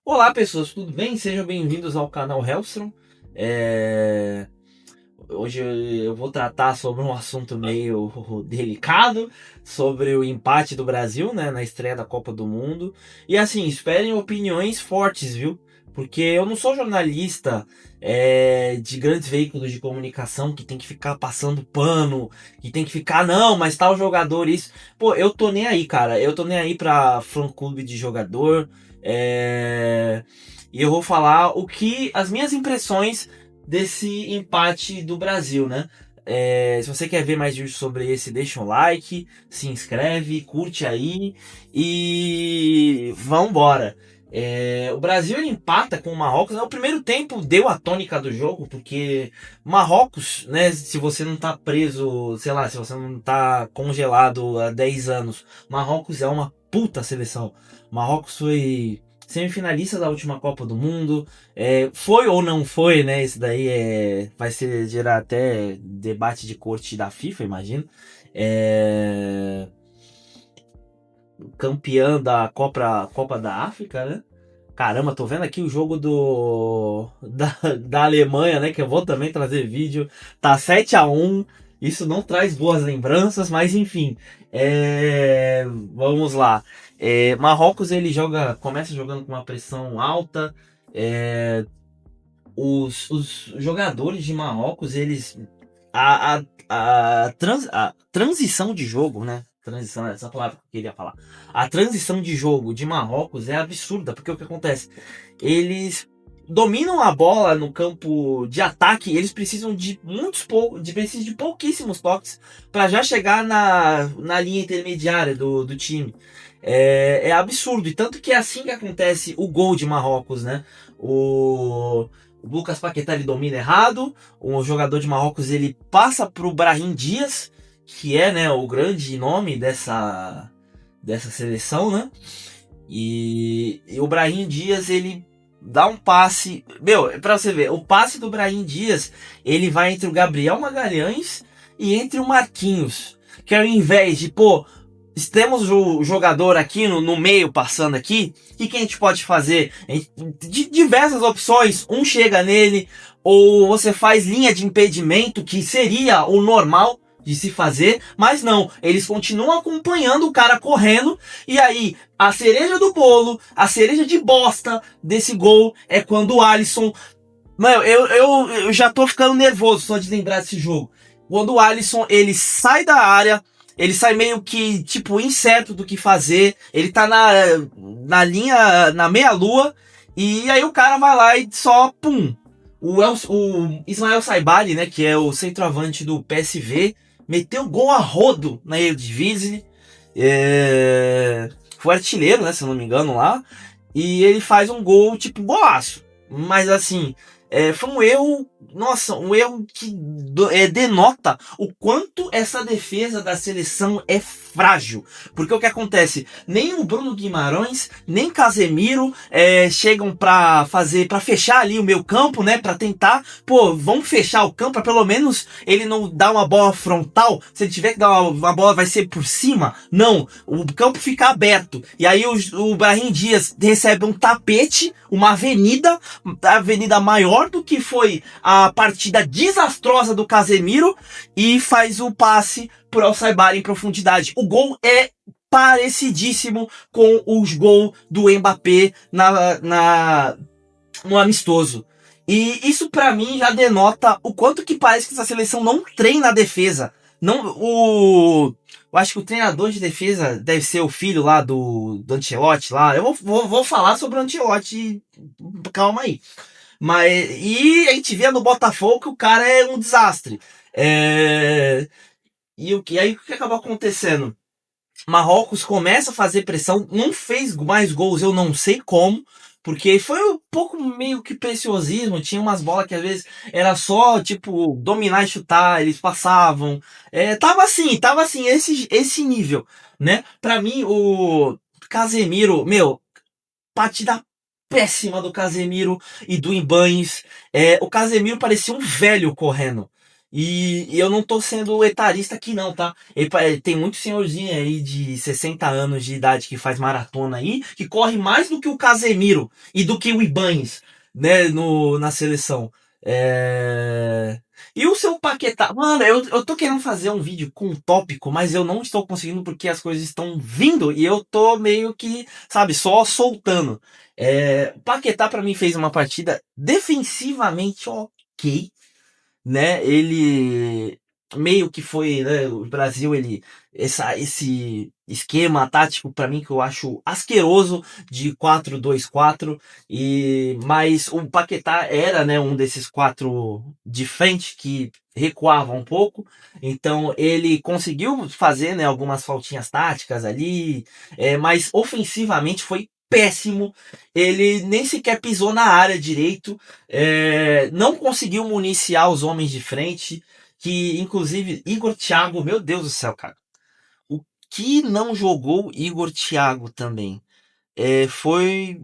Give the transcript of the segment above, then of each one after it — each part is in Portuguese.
Olá pessoas, tudo bem? Sejam bem-vindos ao canal Hellstrom. É, Hoje eu vou tratar sobre um assunto meio delicado, sobre o empate do Brasil, né, na estreia da Copa do Mundo. E assim, esperem opiniões fortes, viu? Porque eu não sou jornalista de grandes veículos de comunicação que tem que ficar passando pano, que tem que ficar, não, mas tal jogador, isso. Pô, eu tô nem aí, cara. Eu tô nem aí pra fã-clube de jogador. É... E eu vou falar as minhas impressões desse empate do Brasil, né? Se você quer ver mais vídeos sobre esse, deixa um like, se inscreve, curte aí e vambora. O Brasil ele empata com o Marrocos. O primeiro tempo deu a tônica do jogo, porque Marrocos, né? Se você não tá preso, sei lá, se você não tá congelado há 10 anos, Marrocos é uma puta seleção. Marrocos foi semifinalista da última Copa do Mundo. Foi ou não foi, né? Isso daí vai ser gerar até debate de corte da FIFA, imagino. É, Campeã da Copa da África, né? Caramba, tô vendo aqui o jogo da Alemanha, né? Que eu vou também trazer vídeo. Tá 7-1. Isso não traz boas lembranças, mas enfim. Vamos lá. Marrocos ele começa jogando com uma pressão alta. É, os jogadores de Marrocos, eles. A transição de jogo, né? Transição, essa palavra que eu queria falar. A transição de jogo de Marrocos é absurda, porque o que acontece? Eles dominam a bola no campo de ataque, eles precisam precisam de pouquíssimos toques para já chegar na linha intermediária do time. É absurdo, e tanto que é assim que acontece o gol de Marrocos, né? O Lucas Paquetá ele domina errado, o jogador de Marrocos ele passa para o Brahim Dias, que é, né, o grande nome dessa seleção, né? E o Brahim Dias ele dá um passe, meu, para você ver, o passe do Brahim Dias ele vai entre o Gabriel Magalhães e entre o Marquinhos, que ao invés de, pô, temos o jogador aqui no meio passando aqui. O que a gente pode fazer? De diversas opções. Um chega nele, ou você faz linha de impedimento, que seria o normal de se fazer, mas não, eles continuam acompanhando o cara correndo, e aí a cereja do bolo, a cereja de bosta desse gol é quando o Alisson. Mano, eu já tô ficando nervoso só de lembrar desse jogo. Quando o Alisson ele sai da área, ele sai meio que, tipo, incerto do que fazer. Ele tá na linha, na meia-lua. E aí o cara vai lá e só, pum. O Ismael Saibali, né, que é o centroavante do PSV, meteu gol a rodo na Eredivisie. Foi artilheiro, né, se eu não me engano, lá. E ele faz um gol, tipo, golaço. Mas assim, foi um erro, nossa, um erro que denota o quanto essa defesa da seleção é frágil. Porque o que acontece? Nem o Bruno Guimarães, nem Casemiro chegam para fechar ali o meio campo, né? Para tentar, pô, vamos fechar o campo para pelo menos ele não dar uma bola frontal. Se ele tiver que dar uma bola, vai ser por cima. Não, o campo fica aberto. E aí o Brahim Dias recebe um tapete, uma avenida maior do que foi a partida desastrosa do Casemiro, e faz o passe pro El Saibari em profundidade. O gol é parecidíssimo com os gols do Mbappé no amistoso. E isso para mim já denota o quanto que parece que essa seleção não treina a defesa. Não, eu acho que o treinador de defesa deve ser o filho lá do Ancelotti lá. Eu vou falar sobre o Ancelotti, calma aí. E a gente vê no Botafogo que o cara é um desastre. E aí o que acabou acontecendo? Marrocos começa a fazer pressão, não fez mais gols, eu não sei como, porque foi um pouco meio que preciosismo, tinha umas bolas que às vezes era só, tipo, dominar e chutar, eles passavam. Tava assim, esse nível, né? Pra mim, o Casemiro, meu, partida péssima do Casemiro e do Ibañez. O Casemiro parecia um velho correndo. E eu não tô sendo etarista aqui não, tá? Tem muito senhorzinho aí de 60 anos de idade que faz maratona aí, que corre mais do que o Casemiro e do que o Ibañez, né, na seleção. E o seu Paquetá? Mano, eu tô querendo fazer um vídeo com um tópico, mas eu não estou conseguindo porque as coisas estão vindo e eu tô meio que, sabe, só soltando. O Paquetá pra mim fez uma partida defensivamente ok, né? Ele meio que foi, né? O Brasil, esse esquema tático para mim que eu acho asqueroso de 4-2-4 mas o Paquetá era, né, um desses quatro de frente que recuava um pouco, então ele conseguiu fazer, né, algumas faltinhas táticas ali, mas ofensivamente foi péssimo. Ele nem sequer pisou na área direito, não conseguiu municiar os homens de frente, que inclusive Igor Thiago, meu Deus do céu, cara. O que não jogou Igor Thiago também? Foi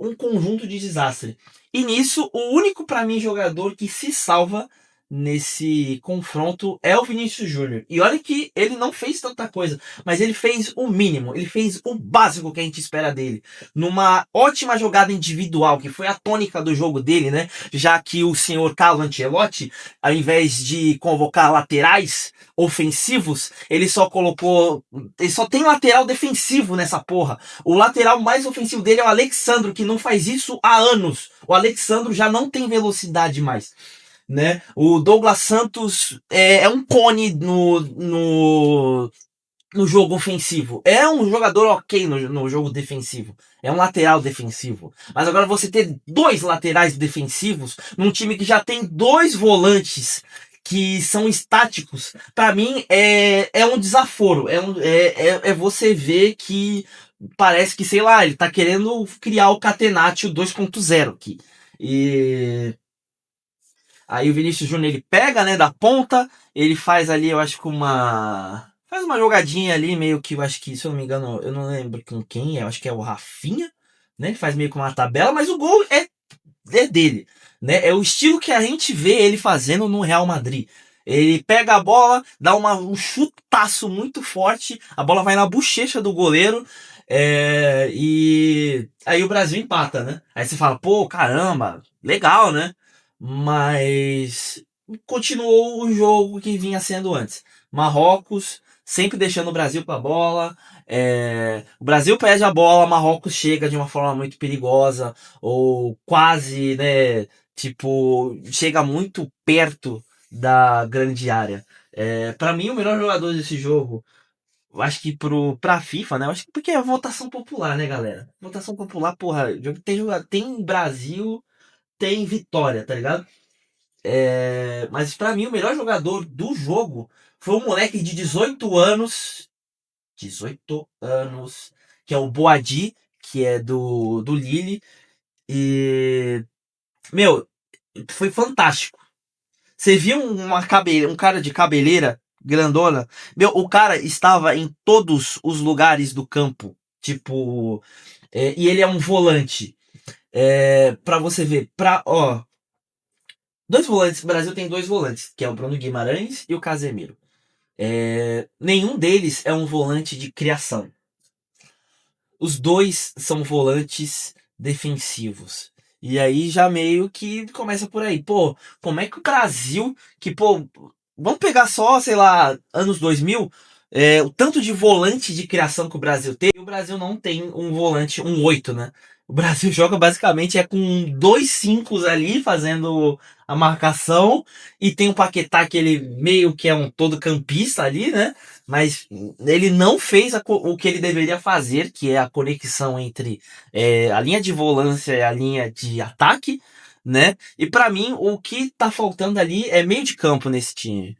um conjunto de desastre. E nisso, o único para mim jogador que se salva nesse confronto é o Vinícius Júnior. E olha que ele não fez tanta coisa, mas ele fez o mínimo, ele fez o básico que a gente espera dele. Numa ótima jogada individual, que foi a tônica do jogo dele, né? Já que o senhor Carlo Ancelotti, ao invés de convocar laterais ofensivos, ele só colocou. Ele só tem lateral defensivo nessa porra. O lateral mais ofensivo dele é o Alexandro, que não faz isso há anos. O Alexandro já não tem velocidade mais, né? O Douglas Santos é um cone no jogo ofensivo. É um jogador ok no jogo defensivo. É um lateral defensivo. Mas agora você ter dois laterais defensivos num time que já tem dois volantes que são estáticos, para mim é um desaforo. É você ver que parece que, sei lá, ele tá querendo criar o Catenaccio 2.0 aqui. E aí o Vinícius Júnior ele pega, né, da ponta, ele faz ali, eu acho que faz uma jogadinha ali, meio que, eu acho que, se eu não me engano, eu não lembro com quem é, eu acho que é o Rafinha, né, ele faz meio que uma tabela, mas o gol é dele, né, é o estilo que a gente vê ele fazendo no Real Madrid. Ele pega a bola, dá um chutaço muito forte, a bola vai na bochecha do goleiro, e aí o Brasil empata, né? Aí você fala, pô, caramba, legal, né? Mas continuou o jogo que vinha sendo antes. Marrocos sempre deixando o Brasil com a bola. O Brasil perde a bola, Marrocos chega de uma forma muito perigosa, ou quase, né? Tipo, chega muito perto da grande área. Para mim, o melhor jogador desse jogo, eu acho que pra FIFA, né? Eu acho que porque é votação popular, né, galera? Votação popular, porra, tem Brasil, tem vitória, tá ligado? Mas pra mim o melhor jogador do jogo foi um moleque de 18 anos. 18 anos. Que é o Boadi, que é do Lille. E. Meu, foi fantástico. Você viu um cara de cabeleira grandona? Meu, o cara estava em todos os lugares do campo. Tipo. E ele é um volante. Pra você ver. Ó, dois volantes. O Brasil tem dois volantes, que é o Bruno Guimarães e o Casemiro. Nenhum deles é um volante de criação. Os dois são volantes defensivos. E aí já meio que começa por aí. Pô, como é que o Brasil, que, pô, vamos pegar só, sei lá, anos 2000, o tanto de volante de criação que o Brasil tem, e o Brasil não tem um volante, um 8, né? O Brasil joga basicamente com dois 5 ali fazendo a marcação e tem o Paquetá que ele meio que é um todo campista ali, né? Mas ele não fez o que ele deveria fazer, que é a conexão entre a linha de volância e a linha de ataque, né? E para mim o que tá faltando ali é meio de campo nesse time.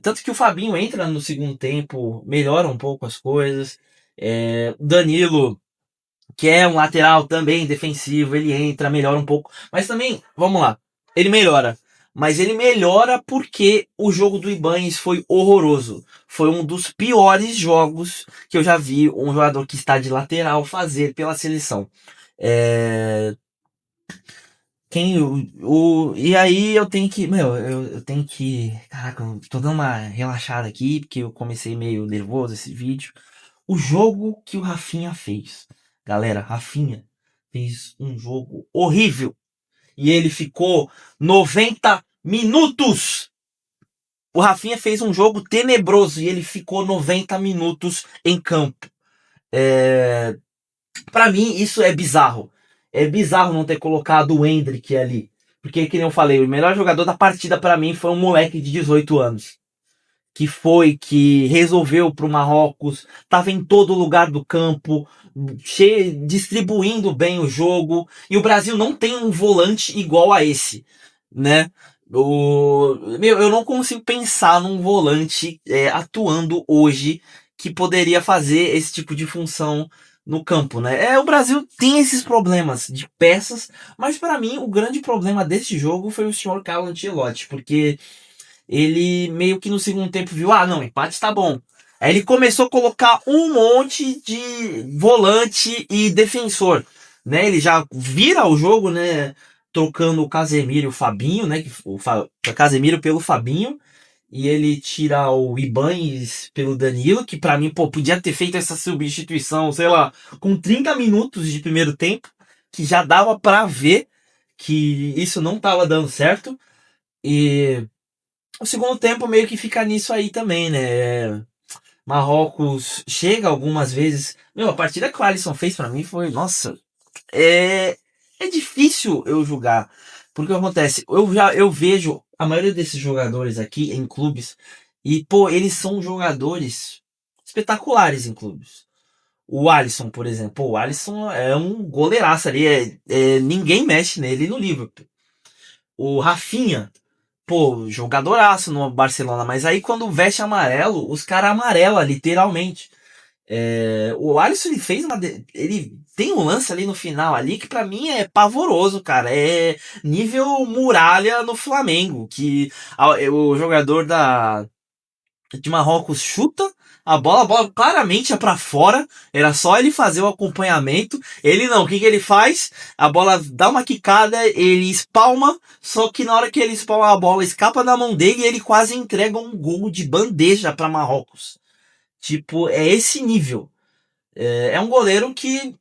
Tanto que o Fabinho entra no segundo tempo, melhora um pouco as coisas. Danilo, que é um lateral também defensivo, ele entra, melhora um pouco. Mas também, vamos lá, ele melhora. Mas ele melhora porque o jogo do Ibañez foi horroroso. Foi um dos piores jogos que eu já vi um jogador que está de lateral fazer pela seleção. É... E aí eu tenho que. Meu, eu tenho que. Caraca, eu tô dando uma relaxada aqui, porque eu comecei meio nervoso esse vídeo. O jogo que o Rafinha fez. Galera, Rafinha fez um jogo horrível. E ele ficou 90 minutos. O Rafinha fez um jogo tenebroso e ele ficou 90 minutos em campo. Pra mim, isso é bizarro. É bizarro não ter colocado o Endrick ali. Porque, que nem eu falei, o melhor jogador da partida pra mim foi um moleque de 18 anos. Que resolveu pro Marrocos, tava em todo lugar do campo, distribuindo bem o jogo. E o Brasil não tem um volante igual a esse, né? Eu não consigo pensar num volante atuando hoje que poderia fazer esse tipo de função no campo, né? O Brasil tem esses problemas de peças, mas para mim o grande problema desse jogo foi o senhor Carlo Ancelotti, porque ele meio que no segundo tempo viu, ah, não, empate tá bom. Aí ele começou a colocar um monte de volante e defensor, né? Ele já vira o jogo, né? Trocando o Casemiro e o Fabinho, né? O Casemiro pelo Fabinho. E ele tira o Ibañez pelo Danilo, que pra mim, pô, podia ter feito essa substituição, sei lá, com 30 minutos de primeiro tempo, que já dava pra ver que isso não tava dando certo. E o segundo tempo meio que fica nisso aí também, né? Marrocos chega algumas vezes. Meu, a partida que o Alisson fez pra mim foi, nossa, é, é difícil eu julgar. Porque acontece, eu vejo a maioria desses jogadores aqui em clubes e, pô, eles são jogadores espetaculares em clubes. O Alisson, por exemplo, pô, o Alisson é um goleiraço ali, ninguém mexe nele no Liverpool. O Rafinha, pô, jogadoraço no Barcelona, mas aí quando veste amarelo, os caras amarela, literalmente. O Alisson ele fez ele tem um lance ali no final ali que pra mim é pavoroso, cara. É nível muralha no Flamengo, que o jogador de Marrocos chuta a bola claramente é pra fora, era só ele fazer o acompanhamento. Ele não, o que ele faz? A bola dá uma quicada, ele espalma, só que na hora que ele espalma a bola, escapa da mão dele e ele quase entrega um gol de bandeja pra Marrocos. Tipo, é esse nível. É um goleiro que,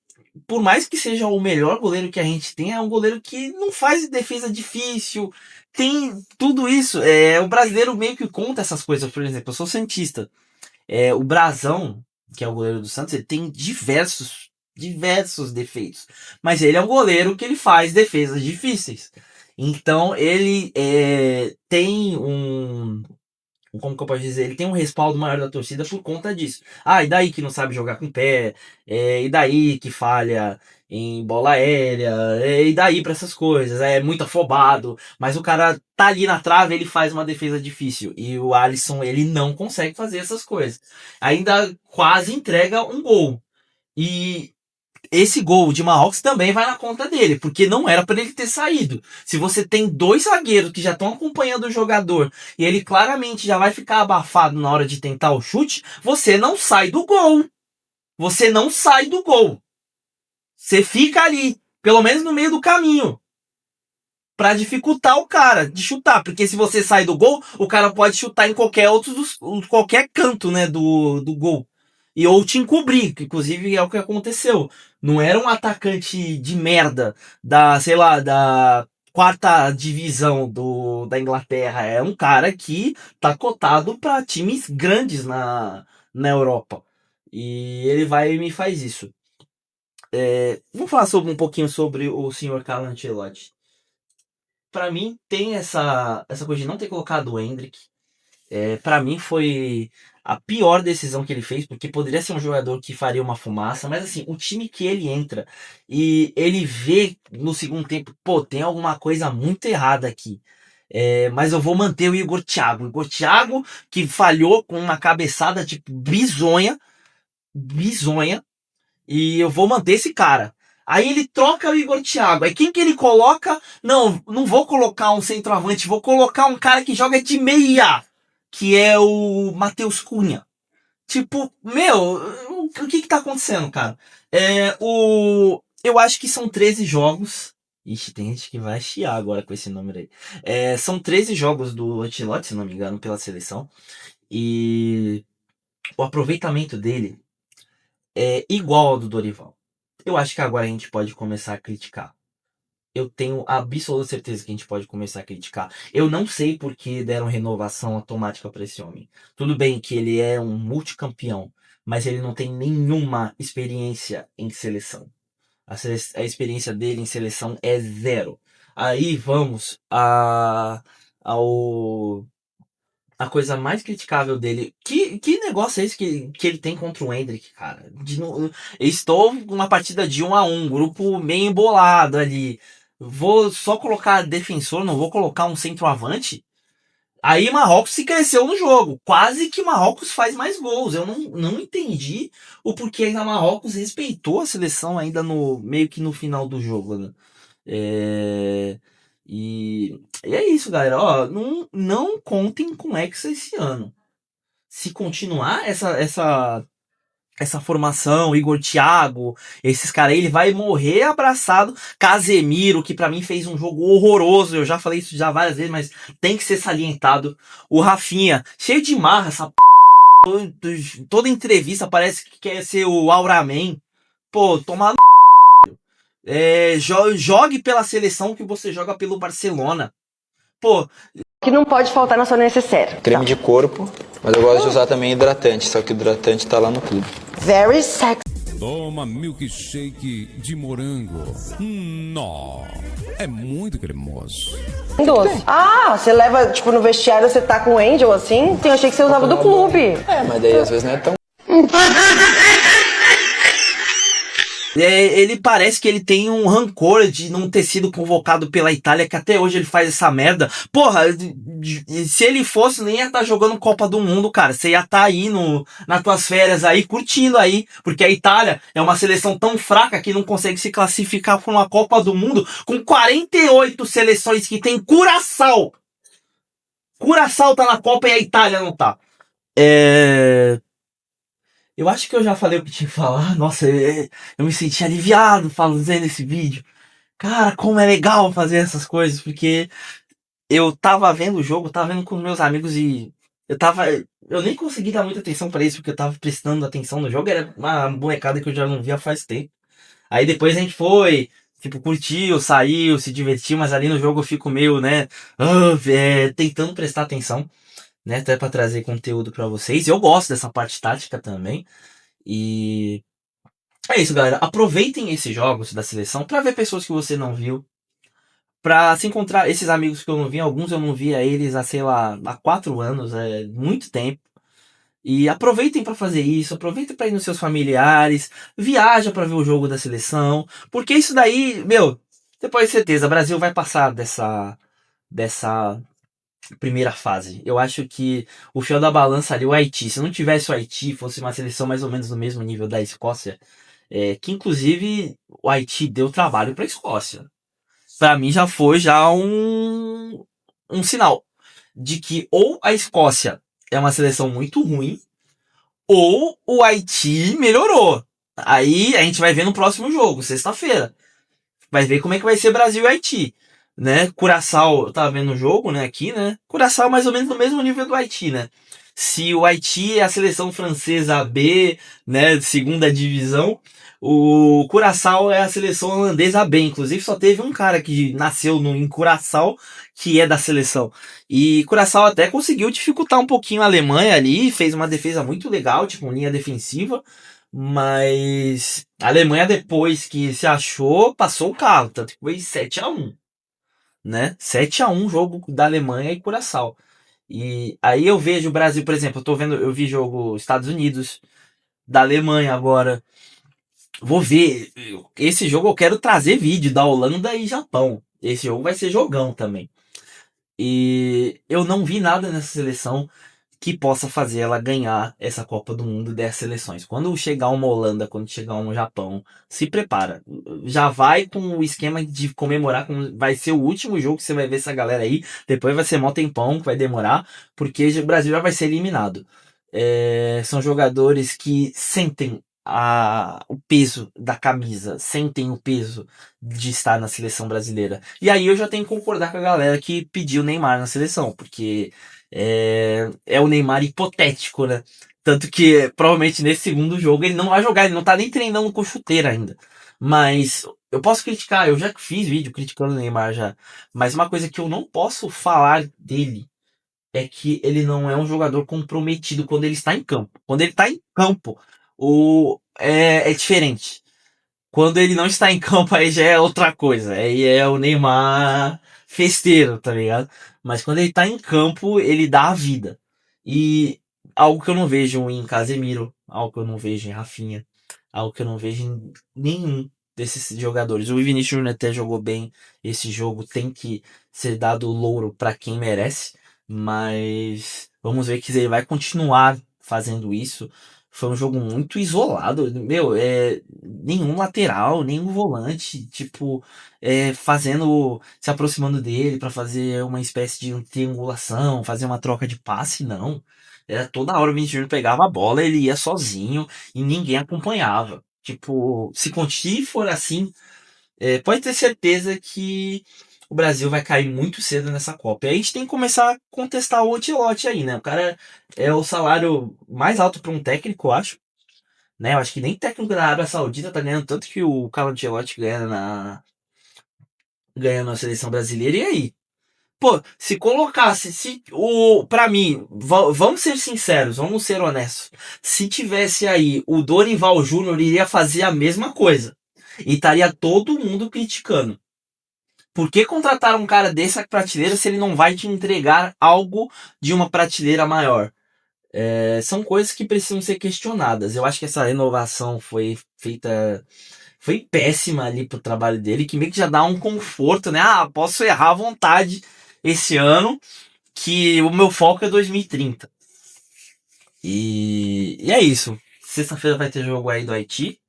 por mais que seja o melhor goleiro que a gente tem, é um goleiro que não faz defesa difícil. Tem tudo isso. O brasileiro meio que conta essas coisas. Por exemplo, eu sou santista. O Brazão, que é o goleiro do Santos, ele tem diversos defeitos. Mas ele é um goleiro que ele faz defesas difíceis. Então ele tem como que eu posso dizer? Ele tem um respaldo maior da torcida por conta disso. Ah, e daí que não sabe jogar com o pé? E daí que falha em bola aérea? E daí pra essas coisas? É muito afobado. Mas o cara tá ali na trave, ele faz uma defesa difícil. E o Alisson, ele não consegue fazer essas coisas. Ainda quase entrega um gol. E esse gol de Marrocos também vai na conta dele, porque não era para ele ter saído. Se você tem dois zagueiros que já estão acompanhando o jogador e ele claramente já vai ficar abafado na hora de tentar o chute, você não sai do gol. Você não sai do gol. Você fica ali, pelo menos no meio do caminho, para dificultar o cara de chutar, porque se você sai do gol, o cara pode chutar em qualquer canto, né, do gol. E ou te encobrir, que inclusive é o que aconteceu. Não era um atacante de merda sei lá, da quarta divisão da Inglaterra. É um cara que tá cotado para times grandes na Europa. E ele vai e me faz isso. Vamos falar um pouquinho sobre o senhor Carlo Ancelotti. Pra mim, tem essa coisa de não ter colocado o Endrick. Para mim, foi a pior decisão que ele fez, porque poderia ser um jogador que faria uma fumaça, mas assim, o time que ele entra e ele vê no segundo tempo, pô, tem alguma coisa muito errada aqui. Mas eu vou manter o Igor Thiago. O Igor Thiago, que falhou com uma cabeçada, tipo, bizonha, bizonha, e eu vou manter esse cara. Aí ele troca o Igor Thiago. Aí quem que ele coloca? Não, não vou colocar um centroavante, vou colocar um cara que joga de meia, que é o Matheus Cunha. Tipo, meu, o que tá acontecendo, cara? Eu acho que são 13 jogos Ixi, tem gente que vai chiar agora com esse número aí. São 13 jogos do Ancelotti, se não me engano, pela seleção. E o aproveitamento dele é igual ao do Dorival. Eu acho que agora a gente pode começar a criticar. Eu tenho absoluta certeza que a gente pode começar a criticar. Eu não sei por que deram renovação automática para esse homem. Tudo bem que ele é um multicampeão, mas ele não tem nenhuma experiência em seleção. A experiência dele em seleção é zero. Aí vamos ao a coisa mais criticável dele. Que negócio é esse que ele tem contra o Endrick, cara? Estou numa partida de 1-1, grupo meio embolado ali. Vou só colocar defensor, não vou colocar um centroavante. Aí Marrocos se cresceu no jogo. Quase que Marrocos faz mais gols. Eu não entendi o porquê ainda Marrocos respeitou a seleção ainda no meio que no final do jogo, né? É, e é isso, galera. Ó, não contem com Hexa esse ano. Se continuar essa formação, Igor Thiago, esses caras aí, ele vai morrer abraçado. Casemiro, que pra mim fez um jogo horroroso, eu já falei isso já várias vezes, mas tem que ser salientado. O Rafinha, cheio de marra, essa toda entrevista parece que quer ser o Auraman. Pô, tomar jogue pela seleção que você joga pelo Barcelona. Pô, que não pode faltar na sua necessaire. Creme de corpo, mas eu gosto de usar também hidratante, só que o hidratante tá lá no clube. Very sexy. Toma milkshake de morango. Nó, é muito cremoso. Doce. Ah, você leva, tipo, no vestiário, você tá com o Angel assim? Eu achei que você usava do clube. Mas daí às vezes não é tão... ele parece que ele tem um rancor de não ter sido convocado pela Itália, que até hoje ele faz essa merda. Porra, se ele fosse, nem ia estar jogando Copa do Mundo, cara. Você ia estar aí nas tuas férias aí, curtindo aí. Porque a Itália é uma seleção tão fraca que não consegue se classificar para uma Copa do Mundo com 48 seleções que tem Curaçao. Curaçao tá na Copa e a Itália não tá. Eu acho que eu já falei o que tinha que falar. Nossa, eu me senti aliviado fazendo esse vídeo. Cara, como é legal fazer essas coisas, porque eu tava vendo o jogo, tava vendo com os meus amigos e eu nem consegui dar muita atenção pra isso, porque eu tava prestando atenção no jogo, era uma molecada que eu já não via faz tempo. Aí depois a gente foi, tipo, curtiu, saiu, se divertiu, mas ali no jogo eu fico meio, né, tentando prestar atenção, né, até pra trazer conteúdo pra vocês. Eu gosto dessa parte tática também. E é isso, galera. Aproveitem esses jogos da seleção pra ver pessoas que você não viu. Pra se encontrar esses amigos que eu não vi. Alguns eu não via eles há, sei lá, há 4 anos. É muito tempo. E aproveitem pra fazer isso. Aproveitem pra ir nos seus familiares. Viaja pra ver o jogo da seleção. Porque isso daí, meu, você pode ter certeza, o Brasil vai passar dessa primeira fase. Eu acho que o fiel da balança ali, o Haiti, se não tivesse o Haiti, fosse uma seleção mais ou menos no mesmo nível da Escócia, que inclusive o Haiti deu trabalho para a Escócia. Para mim já foi um sinal de que ou a Escócia é uma seleção muito ruim, ou o Haiti melhorou. Aí a gente vai ver no próximo jogo, sexta-feira. Vai ver como é que vai ser Brasil e Haiti, né? Curaçao, eu tava vendo o jogo, né, aqui, né? Curaçao é mais ou menos no mesmo nível do Haiti, né? Se o Haiti é a seleção francesa B, né, segunda divisão, o Curaçao é a seleção holandesa B. Inclusive só teve um cara que nasceu em Curaçao que é da seleção. E Curaçao até conseguiu dificultar um pouquinho a Alemanha ali, fez uma defesa muito legal, tipo, linha defensiva. Mas a Alemanha, depois que se achou, passou o carro. Tanto que foi 7-1, né? 7-1 jogo da Alemanha e Curaçao. E aí eu vejo o Brasil, por exemplo, eu vi jogo Estados Unidos, da Alemanha agora. Vou ver. Esse jogo eu quero trazer vídeo da Holanda e Japão. Esse jogo vai ser jogão também. E eu não vi nada nessa seleção que possa fazer ela ganhar essa Copa do Mundo dessas seleções. Quando chegar uma Holanda, quando chegar um Japão, se prepara. Já vai com o esquema de comemorar, vai ser o último jogo que você vai ver essa galera aí. Depois vai ser mó tempão, que vai demorar, porque o Brasil já vai ser eliminado. São jogadores que sentem o peso da camisa, sentem o peso de estar na seleção brasileira. E aí eu já tenho que concordar com a galera que pediu o Neymar na seleção, porque é o Neymar hipotético, né? Tanto que provavelmente nesse segundo jogo ele não vai jogar, ele não tá nem treinando com chuteira ainda. Mas eu posso criticar, eu já fiz vídeo criticando o Neymar já. Mas uma coisa que eu não posso falar dele é que ele não é um jogador comprometido quando ele está em campo. Quando ele está em campo, é diferente. Quando ele não está em campo, aí já é outra coisa. Aí é o Neymar festeiro, tá ligado? Mas quando ele tá em campo, ele dá a vida. E algo que eu não vejo em Casemiro, algo que eu não vejo em Rafinha, algo que eu não vejo em nenhum desses jogadores. O Vinícius Júnior até jogou bem esse jogo, tem que ser dado louro para quem merece, mas vamos ver que ele vai continuar fazendo isso. Foi um jogo muito isolado, meu, nenhum lateral, nenhum volante, tipo, se aproximando dele para fazer uma espécie de triangulação, fazer uma troca de passe, não. Era toda hora o Vinícius Júnior pegava a bola, ele ia sozinho e ninguém acompanhava. Tipo, se continuar for assim, pode ter certeza que o Brasil vai cair muito cedo nessa Copa. E aí a gente tem que começar a contestar o Ancelotti aí, né? O cara é o salário mais alto para um técnico, eu acho. Né? Eu acho que nem técnico da Arábia Saudita tá ganhando tanto que o Carlo Ancelotti ganha na seleção brasileira. E aí? Pô, se colocasse, pra mim, vamos ser sinceros, vamos ser honestos. Se tivesse aí o Dorival Júnior, iria fazer a mesma coisa. E estaria todo mundo criticando. Por que contratar um cara dessa prateleira se ele não vai te entregar algo de uma prateleira maior? São coisas que precisam ser questionadas. Eu acho que essa renovação foi feita. Foi péssima ali pro trabalho dele, que meio que já dá um conforto, né? Ah, posso errar à vontade esse ano, que o meu foco é 2030. E é isso. Sexta-feira vai ter jogo aí do Haiti.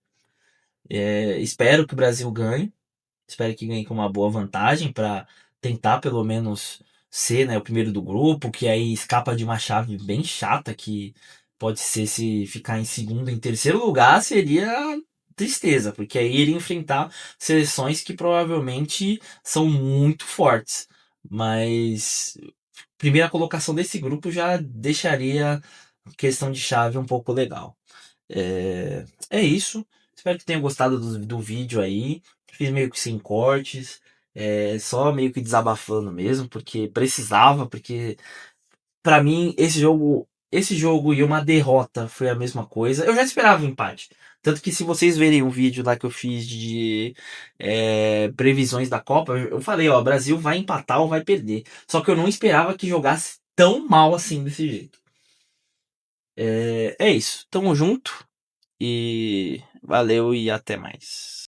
Espero que o Brasil ganhe. Espero que ganhe com uma boa vantagem para tentar pelo menos ser, né, o primeiro do grupo, que aí escapa de uma chave bem chata que pode ser se ficar em segundo, em terceiro lugar seria tristeza, porque aí iria enfrentar seleções que provavelmente são muito fortes. Mas primeira colocação desse grupo já deixaria a questão de chave um pouco legal. É isso. Espero que tenham gostado do vídeo aí. Fiz meio que sem cortes. Só meio que desabafando mesmo, porque precisava, porque pra mim esse jogo e uma derrota foi a mesma coisa. Eu já esperava um empate. Tanto que se vocês verem um vídeo lá que eu fiz de previsões da Copa, eu falei, ó, Brasil vai empatar ou vai perder. Só que eu não esperava que jogasse tão mal assim desse jeito. É isso. Tamo junto. E valeu e até mais.